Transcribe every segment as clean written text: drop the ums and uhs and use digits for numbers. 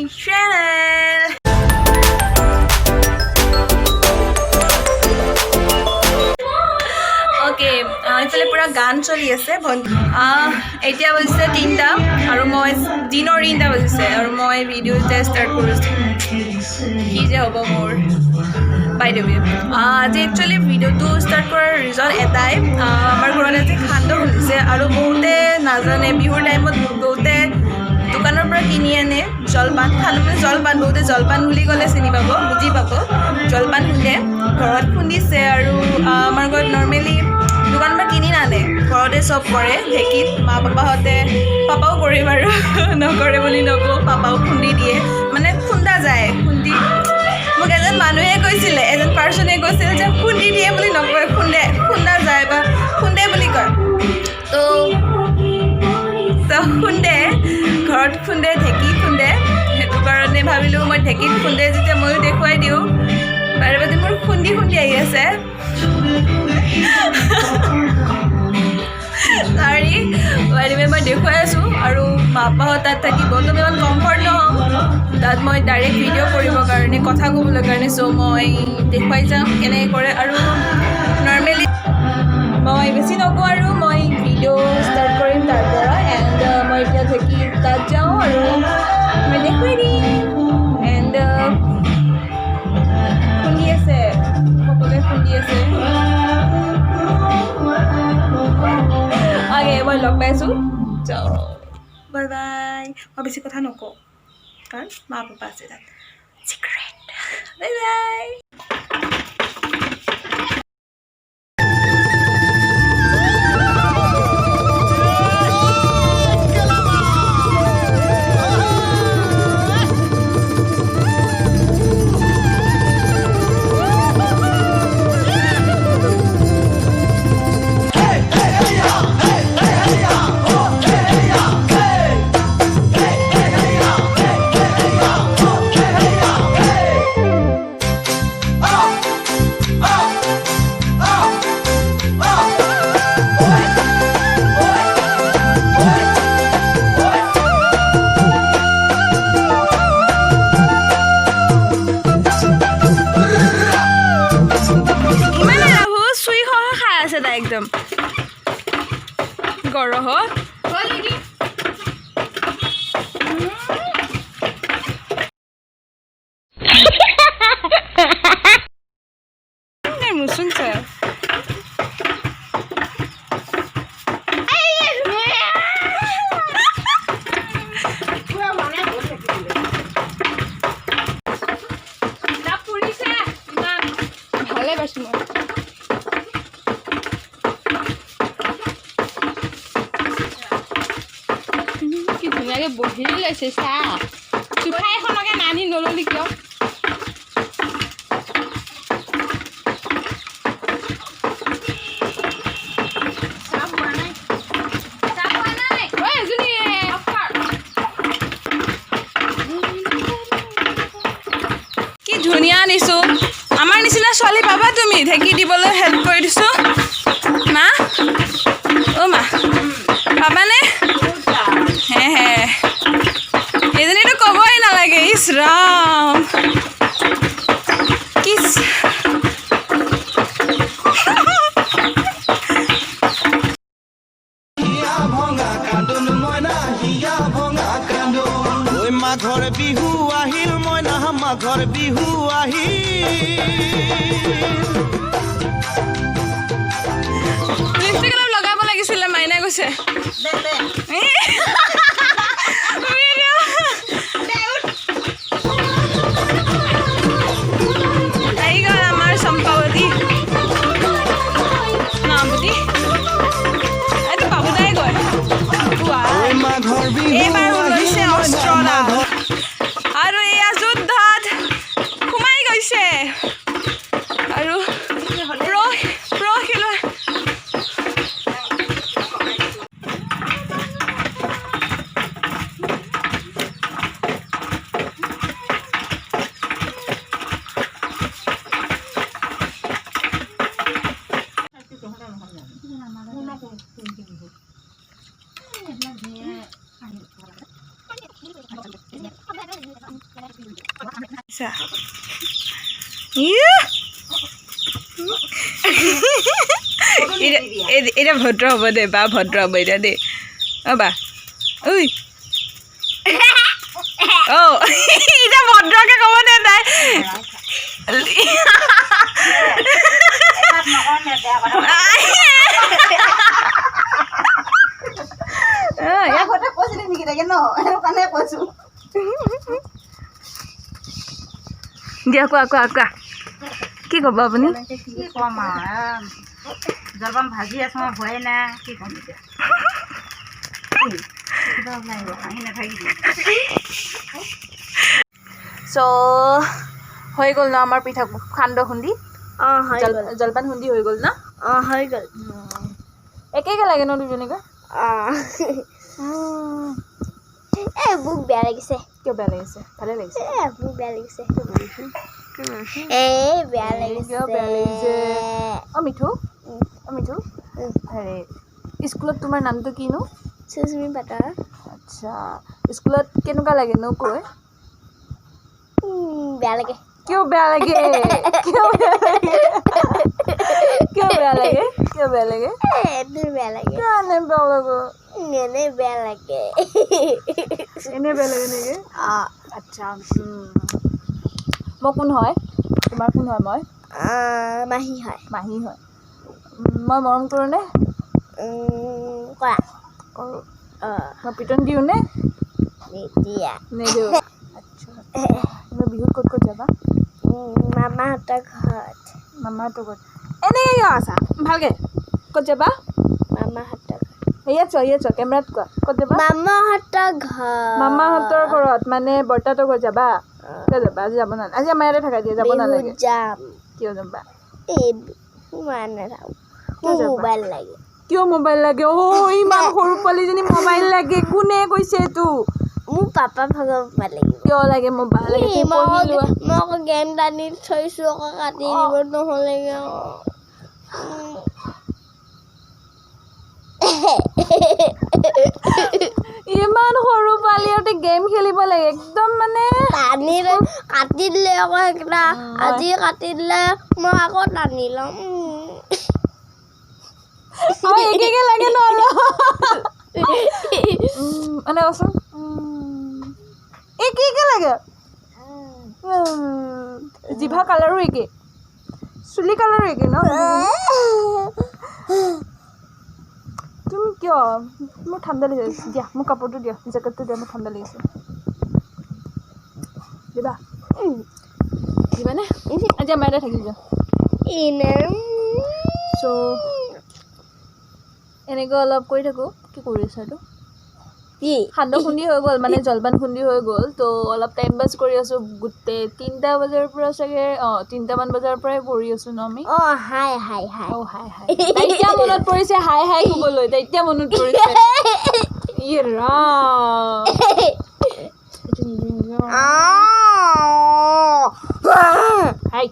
channel. Okay, ifale pura gan choli ase etia bolise 3ta aru moi dinor 3ta bolise aru moi video start korisu ki je hobo mor by the way actually video to start korar reason etai amar gorone je khando holise aru bohute najane bihur time bohute দোকানৰ পৰা কিনি আনে জলপান খালুনে জলপান বহুতে জলপান বুলি গলে চিনি পাব বুজি পাব জলপান খুন্দে ঘৰত খুন্দিছে আৰু আমাৰ ঘৰত নৰমালি দোকানৰ পৰা কিনি নানে ঘৰতে সব কৰে ঢেকিত মা পাপাহতে পাপাও কৰে বাৰু নকৰে বুলি নকো পাপাও খুন্দি দিয়ে মানে খুন্দা যায় খুন্দি মোক এজন মানুহে কৈছিলে এজন পাৰ্সনে কৈছিল যে খুন্দি দিয়ে বুলি নকয় খুন্দা যায় বা খুন্দে বুলি কয় তো খুন্দে ঘৰত খুন্দে ঢেকি খুন্দে সেইটো কাৰণে ভাবিলোঁ মই ঢেকিত খুন্দে যেতিয়া ময়ো দেখুৱাই দিওঁ বাৰে বাৰে মোৰ খুন্দি আহি আছে সৰি বাৰে মই দেখুৱাই আছোঁ আৰু পাপাহঁত তাত থাকিব তো ইমান কমফৰ্ট নহওঁ তাত মই ডাইৰেক্ট ভিডিঅ' কৰিবৰ কাৰণে কথা ক'বলৈ কাৰণে চ' মই দেখুৱাই যাম কেনেকৈ কৰে আৰু নৰ্মেলি মই বেছি নকওঁ আৰু মই ভিডিঅ' ষ্টাৰ্ট কৰিম তাৰ পৰা এণ্ড মই এতিয়া ঢেকি তাত যাওঁ আৰু মই দেখুৱাই দিম এণ্ড খুন্দি আছে সকলোৱে খুন্দি আছে মই লগ পাইছোঁ যাওঁ বাই বাই মই বেছি কথা নকওঁ কাৰণ মা পাপা আছে তাত চিক্ৰেট বাই বাই একদম গৰহ মুচুন চাই ভালে পাইছোঁ মই বহি লৈছে চাহ চোফা এখনকে নানি নললি কিয় কি ধুনীয়া আনিছোঁ আমাৰ নিচিনা ছোৱালী পাবা তুমি ঢেকি দিবলৈ হেল্প কৰি দিছোঁ মা অ' মা পাবানে হে এজনীতো ক'বই নালাগে ইছ ৰাম কিছ মাঘৰ বিহু আহিল মইনা মাঘৰ বিহু লিপষ্টিক অলপ লগাব লাগিছিলে মাইনাই কৈছে এইবাৰ লৈছে অস্ত্ৰদা আৰু এয়া যুদ্ধত সোমাই গৈছে আৰু প্ৰ খেলুৱৈ এটা ভদ্ৰ হ'ব দে বা ভদ্ৰ হ'ব এতিয়া দেই অ বা ঐ অ এতিয়া ভদ্ৰকে ক'ব দে তাই দিয়া কোৱা কোৱা কোৱা কি ক'ব আপুনি কি ক'ম আৰু জলপান ভাজি আছো মই ভয়ে নাই কি ক'ম এতিয়া চ' হৈ গ'ল ন আমাৰ পিঠা সান্দহ খুন্দি জলপান খুন্দি হৈ গ'ল ন হৈ গ'ল একেকে লাগে ন দুজনীকে মোক বেয়া লাগিছে কিয় বেয়া লাগিছে ভালে লাগিছে মোক বেয়া লাগিছে বেয়া লাগিছে কিয় বেয়া লাগিছে অ মিঠু হেৰি স্কুলত তোমাৰ নামটো কিনো সুস্মি পাটাৰ আচ্ছা স্কুলত কেনেকুৱা লাগে ন কৈ বেয়া লাগে কিয় বেয়া লাগে কিয় বেয়া লাগে কিয় বেয়া লাগে কিয় বেয়া লাগে বেয়া লাগে কেনে বেয়া লাগে এনে বেয়া লাগে এনে বেয়া লাগে নেকি আচ্ছা মই কোন হয় তোমাৰ কোন হয় মই মাহী হয় মাহী হয় মই মৰম কৰোঁনে কৰা কৰোঁ মই পিটন দিওঁনে নিদিয়া নিদিওঁ আচ্ছা তুমি বিহুত ক'ত ক'ত যাবা মামাহঁতৰ ঘৰত মামাহঁতৰ ঘৰত এনেকৈ কিয় আছা ভালকৈ ক'ত যাবা মামাহঁতৰ ইয়াত চোৱা কেমেৰাত কোৱা ক'ত যাবা মামাহঁতৰ ঘৰ মামাহঁতৰ ঘৰত মানে বৰ্তাহঁতৰ ঘৰত যাবা কিয় যাবা আজি যাব নালাগে আজি আমাৰ ইয়াতে থাকা দিয়ে যাব নালাগে যাম কিয় যাবা মোবাইল লাগে কিয় মোবাইল লাগে ইমান সৰু পোৱালীজনী মোবাইল লাগে কোনে কৈছে এইটো মোৰ পাপা ভাগৰ মোবাইল লাগিব কিয় লাগে মোবাইল লাগে মই আকৌ গেম টানি থৈছোঁ আকৌ কাটি দিব নহ'লেগে ইমান সৰু পোৱালীহঁতে গেম খেলিব লাগে একদম মানে টানি কাটি দিলে আকৌ সেইকেইটা আজি কাটি দিলে মই আকৌ টানি ল'ম একেকে লাগে ন এনে কচোন একে লাগে জিভা কালাৰো একে চুলি কালাৰো একে ন তুমি কিয় মোৰ ঠাণ্ডা লাগিছে দিয়া মোৰ কাপোৰটো দিয়া জেকেটটো দিয়া মোৰ ঠাণ্ডা লাগিছে দিবানে আজি আমাৰ ইয়াতে থাকি যোৱা চ' এনেকৈ অলপ কৰি থাকোঁ কি কৰি আছা এইটো সান্দহ খুন্দি হৈ গ'ল মানে জলপান খুন্দি হৈ গ'ল তো অলপ টাইম পাছ কৰি আছোঁ গোটেই 3টা বজাৰ পৰা চাগে 3টামান বজাৰ পৰাই কৰি আছোঁ ন আমি হাই এতিয়া মনত পৰিছে হাই হাই ক'বলৈ এতিয়া মনত পৰিছে হাই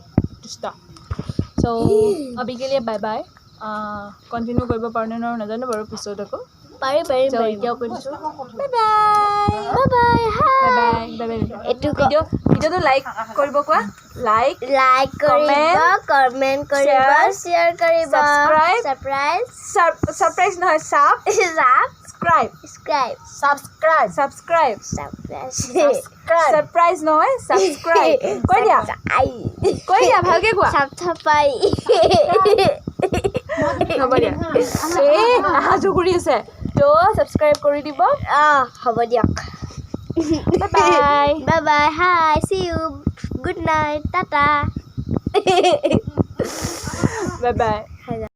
চ' অবিকেলিয়ে বাই বাই কণ্টিনিউ কৰিব পাৰোঁ নে নাজানো বাৰু পিছত আকৌ পাৰিম এতিয়াও কৈ দিছোঁ এইটো ভিডিঅ'টো লাইক কৰিব কোৱা লাইক কৰিব কমেণ্ট কৰিব শ্বেয়াৰ কৰিব ছাৰপ্ৰাইজ নহয় ছাৰপ্ৰাইজ নহয় ছাবস্ক্ৰাইব কৈ দিয়া ভালকৈ কোৱা হ'ব দিয়া অহা যোগ কৰি আছে তো ছাবস্ক্ৰাইব কৰি দিব হ'ব দিয়ক bye hi see you good night tata by